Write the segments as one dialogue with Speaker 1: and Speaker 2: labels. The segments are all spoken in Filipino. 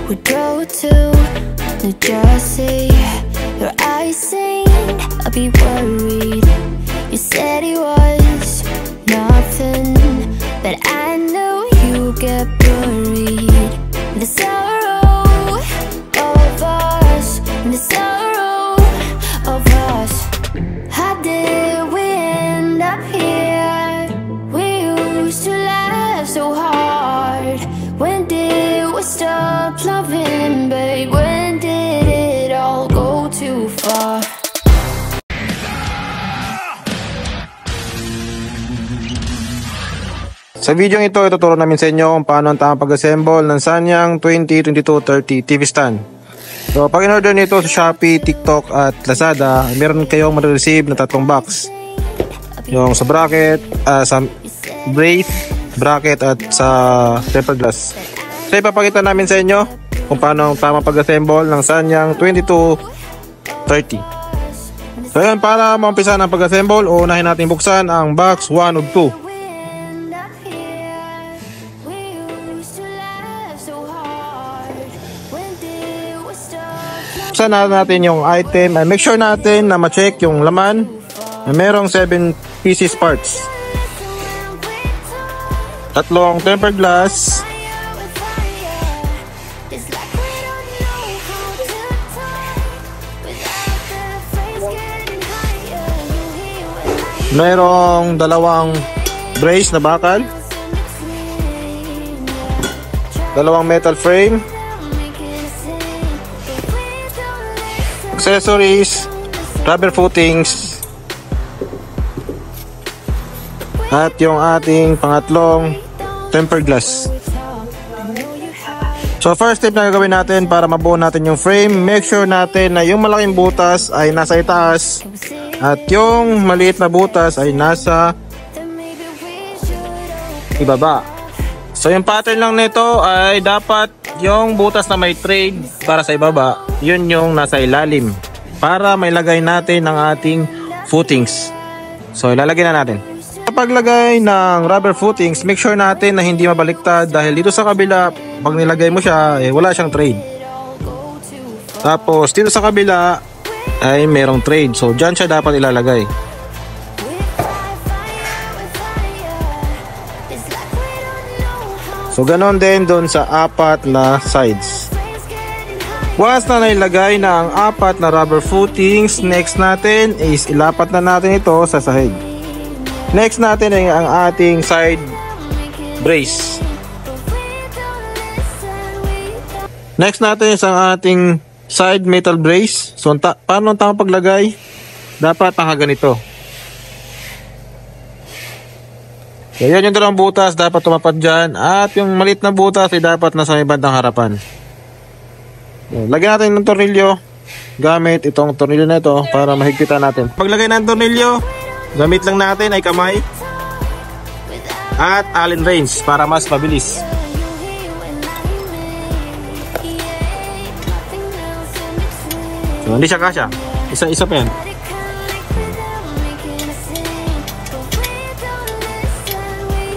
Speaker 1: we drove to New Jersey. Your eyes saying I'll be worried. You said it was nothing, but I know you get buried in the sorrow of us, in the sorrow of us. How did we end up here? We used to laugh so hard. When did we stop loving, babe? When did it all go too far?
Speaker 2: Sa video ito, ituturo namin sa inyo kung paano ang tamang pag-assemble ng Sanyang 202230 TV stand. So, pag in-order nito sa Shopee, TikTok at Lazada, meron kayong ma-receive na 3 box. Yung sa bracket, sa brace, bracket at sa tempered glass. So, ipapakita namin sa inyo kung paano ang tamang pag-assemble ng Sanyang 2230. So, yun, para maumpisa ng pag-assemble, unahin natin buksan ang box 1 of 2. Buksan natin yung item. Make sure natin na ma-check yung laman na merong 7 pieces parts. 3 tempered glass. Merong 2 brace na bakal. 2 metal frame. Accessories, rubber footings, at yung ating pangatlong tempered glass. So first step na gagawin natin para mabuo natin yung frame, make sure natin na yung malaking butas ay nasa itaas at yung maliit na butas ay nasa ibaba. So yung pattern lang nito ay dapat yung butas na may trade para sa ibaba, yun yung nasa ilalim para may lagay natin ng ating footings. So ilalagay na natin. Kapag lagay ng rubber footings, make sure natin na hindi mabaliktad dahil dito sa kabila, pag nilagay mo siya, wala siyang trade. Tapos dito sa kabila ay merong trade. So dyan siya dapat ilalagay. So ganon din doon sa 4 na sides. Once na nailagay na ang 4 na rubber footings, next natin is ilapat na natin ito sa sahig. Next natin ay ang ating side brace. Next natin is ang ating side metal brace. So paano ang tamang paglagay? Dapat nakaganito. So, yan yung 2 butas, dapat tumapat dyan. At yung maliit na butas ay dapat nasa may bandang harapan. So, lagyan natin ng tornilyo gamit itong tornilyo na ito para mahigpitan natin. Paglagay ng tornilyo, gamit lang natin ay kamay at allen wrench para mas mabilis. So, hindi siya kasya. Isa-isa pa yan.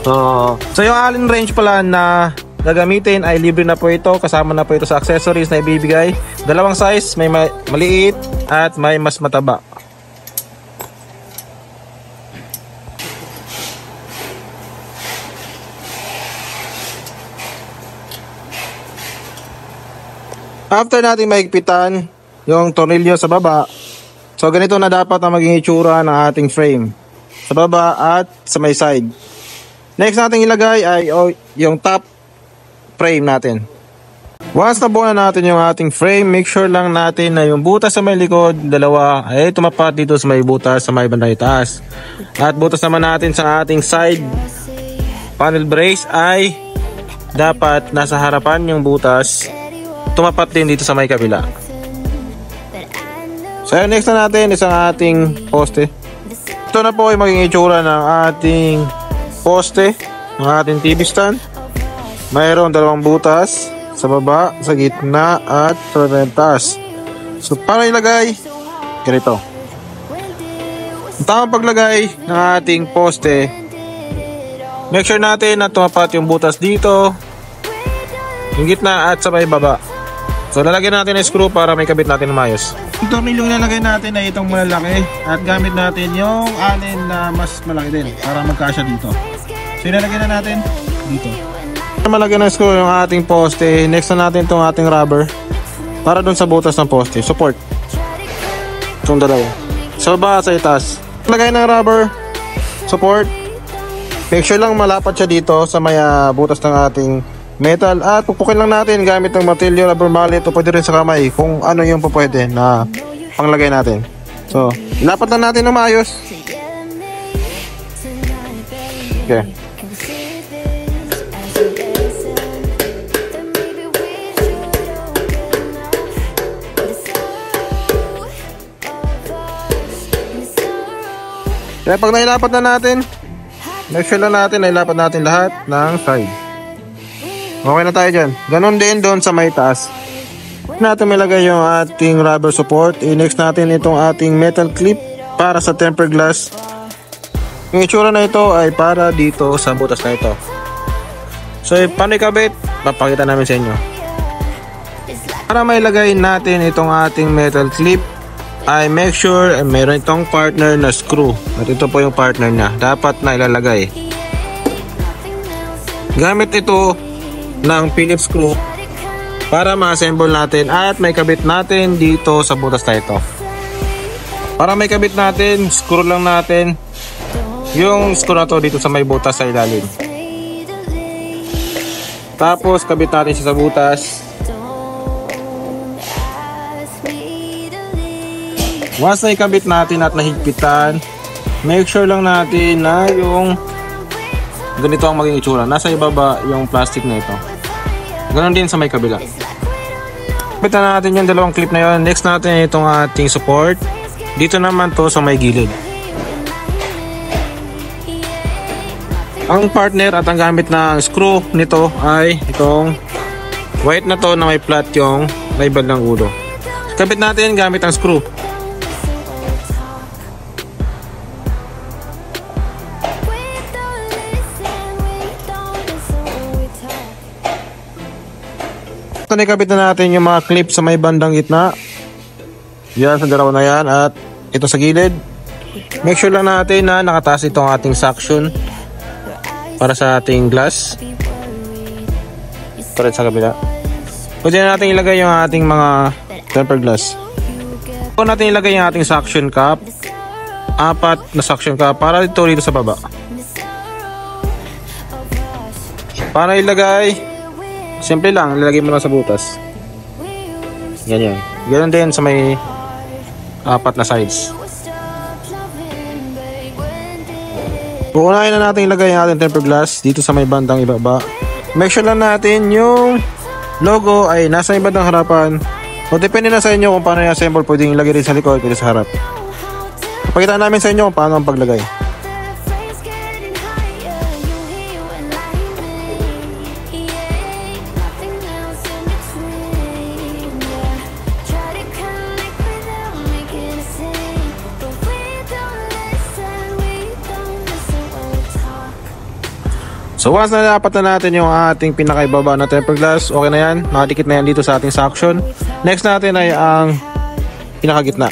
Speaker 2: So yung allen wrench pala na gagamitin ay libre na po ito. Kasama na po ito sa accessories na ibibigay. 2 size, may maliit at may mas mataba. After natin mahigpitan yung tornilyo sa baba, so ganito na dapat ang maging itsura ng ating frame sa baba at sa may side. Next natin ilagay ay yung top frame natin. Once nabuo na natin yung ating frame, make sure lang natin na yung butas sa may likod, 2 ay tumapat dito sa may butas sa may bandang itaas. At butas naman natin sa ating side panel brace ay dapat nasa harapan yung butas, tumapat din dito sa may kabila. So next na natin is ang ating poste. Ito na po ay maging itsura ng ating poste ng ating TV stand. Mayroon 2 butas sa baba, sa gitna at sa taas. So para ilagay ganito. Ang tamang paglagay ng ating poste, make sure natin na tumapat yung butas dito, yung gitna at sa may baba. So lalagyan natin ng screw para may kabit natin na maayos. Yung tornilyo ilalagay natin ay itong malalaki at gamit natin yung alin na mas malaki din para magkasya dito. So ilalagay na natin dito. Malagyan ng screw yung ating poste. Next na natin itong ating rubber para dun sa butas ng poste. Support. Itong dalawa. Sa baba sa itaas. Lagay ng rubber. Support. Make sure lang malapat siya dito sa may butas ng ating metal at pupukin lang natin gamit ng martilyo, rubber mallet o pwede rin sa kamay kung ano yung pwede na panglagay natin. So, ilapat lang natin ng maayos. Okay. Kaya pag nailapat na natin, make sure lang natin nailapat natin lahat ng side. Okay na tayo dyan. Ganon din doon sa may taas. Natin malagay yung ating rubber support. I-next natin itong ating metal clip para sa tempered glass. Yung itsura na ito ay para dito sa butas na ito. So, paano ikabit? Papakita namin sa inyo. Para mailagay natin itong ating metal clip, ay make sure meron itong partner na screw. At ito po yung partner niya. Dapat na ilalagay. Gamit ito ng Phillips screw para ma-assemble natin at may kabit natin dito sa butas na ito. Para may kabit natin, screw lang natin yung screw na to dito sa may butas sa ilalim. Tapos kabit natin siya sa butas. Once na ikabit natin at nahigpitan, make sure lang natin na yung ganito ang maging itsura. Nasa ibaba yung plastic na ito. Ganon din sa may kabila. Kapitan natin yung dalawang clip na yun. Next natin itong ating support. Dito naman to sa may gilid. Ang partner at ang gamit ng screw nito ay itong white na to na may flat yung may bandang ulo. Kabit natin gamit ang screw. Ito na ikabit na natin yung mga clip sa may bandang gitna. Yan sa dalawa na yan at ito sa gilid. Make sure lang natin na nakataas itong ating suction para sa ating glass. Ito rin sa kabila. Pwede na natin ilagay yung ating mga tempered glass. Pwede natin ilagay yung ating suction cup. 4 na suction cup para dito sa baba. Para ilagay, simple lang, ilalagay mo lang sa butas. Ganyan. Ganyan din sa may 4 na sides. Uunahin na natin ilagay yung ating tempered glass dito sa may bandang ibaba. Make sure lang natin yung logo ay nasa ibandang harapan. O depende na sa inyo kung paano i-assemble. Pwedeng ilagay rin sa likod, pwede sa harap. Pakita namin sa inyo kung paano ang paglagay. So once na dapat na natin yung ating pinakaibaba na tempered glass, okay na yan. Nakadikit na yan dito sa ating suction. Next natin ay ang pinakagitna.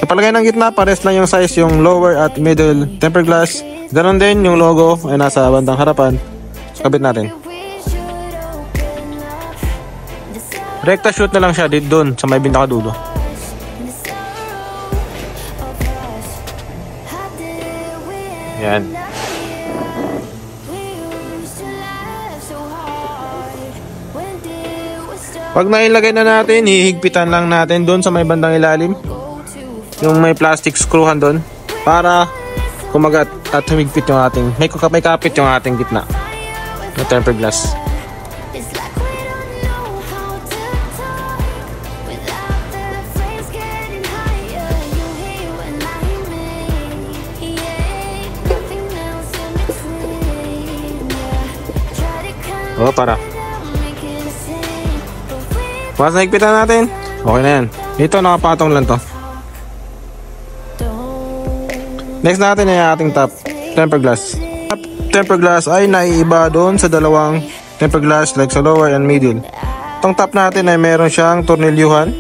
Speaker 2: Kapalagay ng gitna, pares lang yung size yung lower at middle tempered glass. Ganon din yung logo ay nasa bandang harapan. So, kabit natin. Recta shoot na lang siya dito doon sa may bintakadulo. Yan. Pag nailagay na natin, hihigpitan lang natin doon sa may bandang ilalim. Yung may plastic screwan doon para kumagat at humigpit yung ating may kapit yung ating gitna ng tempered glass. O, para once nahigpitan natin, okay na yan. Dito nakapatong lang to. Next natin ay ating top tempered glass. Top tempered glass ay naiiba doon sa dalawang tempered glass like sa lower and middle. Itong top natin ay meron siyang tornilyuhan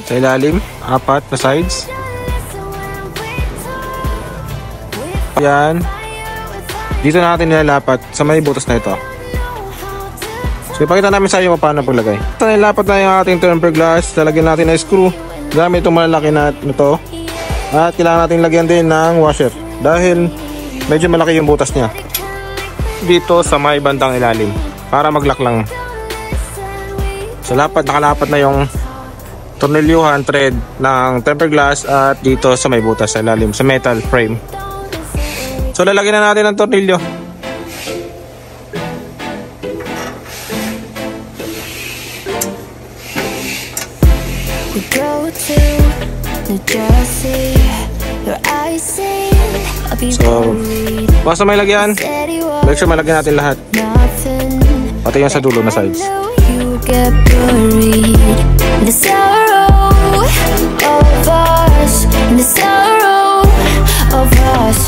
Speaker 2: sa ilalim, 4 na sides. Yan. Dito natin nilalapat sa may butas na ito. So ipakita namin sa iyo kung paano paglagay. Ito nilapat na yung ating tempered glass. Lalagyan natin ng screw gamit itong malalaki na ito. At kailangan natin lagyan din ng washer dahil medyo malaki yung butas niya dito sa may bandang ilalim para mag-lock lang. So nakalapat na yung tornilyuhan thread ng tempered glass at dito sa may butas sa ilalim sa metal frame. So lalagyan na natin ng tornilyo.
Speaker 1: We go to New Jersey, your eyes sing, I'll be worried.
Speaker 2: Basta may lagyan, make sure malagyan natin lahat. Pati yung sa dulo na sides.
Speaker 1: You get buried in the sorrow of us, in the sorrow of us.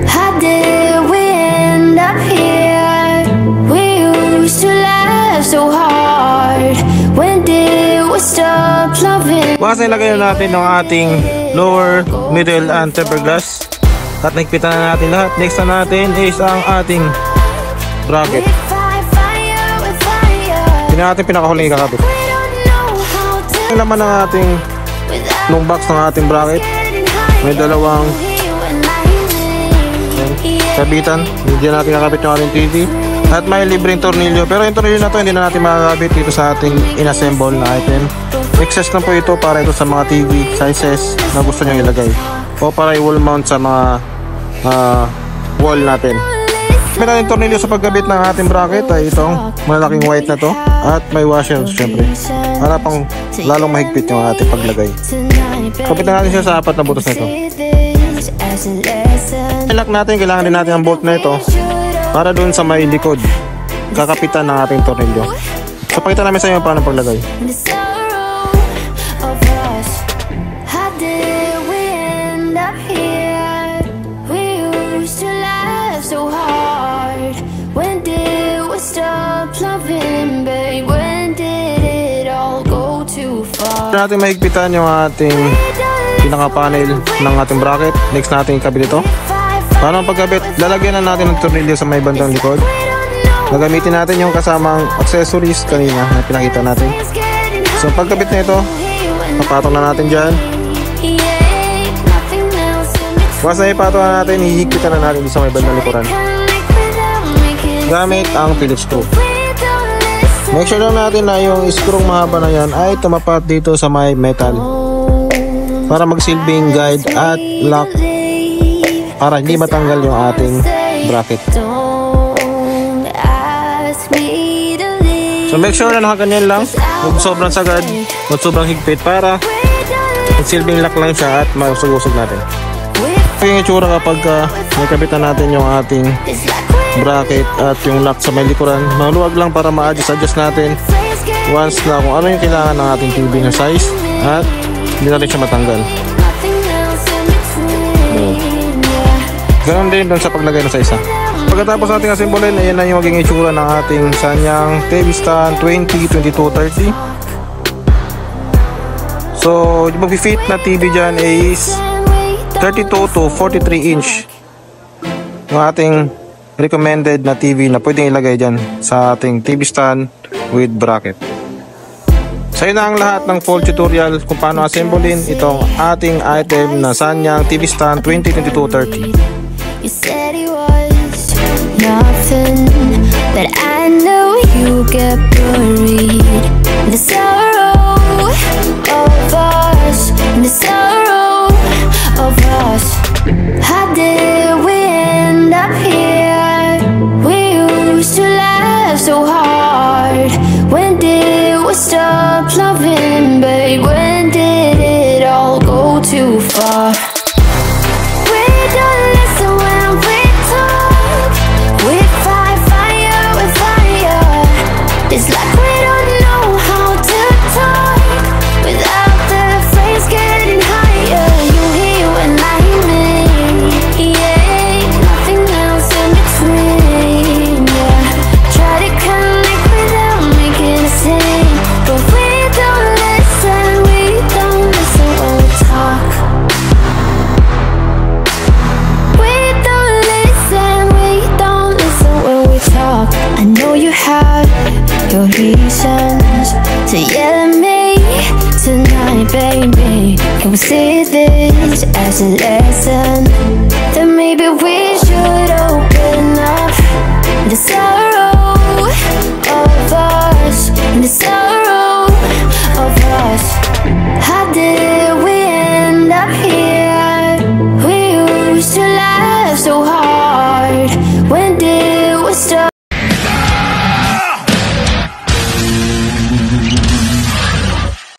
Speaker 1: How did we end up here? We used to laugh so hard. When did we stop loving?
Speaker 2: Basta ilagay na natin ng ating lower, middle, and tempered glass. At nagpitan na natin lahat. Next na natin is ang ating bracket. Hindi na natin pinakahuling ikakabit. Ang laman ng ating long box ng ating bracket, may dalawang kabitan. Hindi natin kakabit yung ating TV. At may libreng tornilyo. Pero yung tornilyo na to hindi na natin makakabit dito sa ating inassemble na item. Excess na po ito para ito sa mga TV sizes na gusto nyo ilagay. O para i-wall mount sa mga wall natin. May natin tornilyo sa pagkabit ng ating bracket ay itong malaking white na to. At may washer syempre. Para pang lalong mahigpit yung ating paglagay. Kapit na natin siya sa 4 na butas na ito. I-lock natin, kailangan din natin ang bolt na ito para dun sa may likod kakapitan ng ating tornilyo. So pakita namin sa inyo paano paglagay. Natin mahigpitan yung ating pinaka-panel ng ating bracket. Next natin ikabit ito. Paano ang pagkabit? Lalagyan na natin ng tornilyo sa may bandang likod. Gagamitin natin yung kasamang accessories kanina na pinakita natin. So pagkabit na ito, papatong na natin dyan. Basta ipatong na natin, hihigpitan na natin sa may bandang likuran gamit ang Phillips screw. Make sure lang natin na yung screw mahaba na yan ay tumapat dito sa may metal para magsilbing guide at lock para hindi matanggal yung ating bracket. So make sure na nakaganyan lang, huwag sobrang sagad, huwag sobrang higpit para magsilbing lock lang siya at masugusog natin. Yung itsura kapag nakabitan natin yung ating bracket at yung lock sa may likuran, maluwag lang para ma-adjust natin once na kung ano yung kailangan ng ating TV na size at hindi na rin siya matanggal. Ganon din dun sa paglagay ng sa isa. Pagkatapos natin asimbolin, ayan na yung maging itsura ng ating Sanyang TV stand 20-22-30. So yung mag-fit na TV dyan is 32 to 43 inch yung ating recommended na TV na pwedeng ilagay dyan sa ating TV stand with bracket. So yun na ang lahat ng full tutorial kung paano assemblin itong ating item na Sanyang TV stand 20-22-30.
Speaker 1: You said it was nothing, but I know you get buried in the sorrow of us, in the sorrow of us. How did we end up here? We used to laugh so hard. When did we stop loving, babe? When did it all go too far? We don't listen when we talk. We fight fire with fire. It's like we don't know how to talk without the flames getting higher. You hear when I hear me, yeah. Nothing else in between, yeah. Try to come reasons to yell at me tonight, baby. Can we see this as a lesson?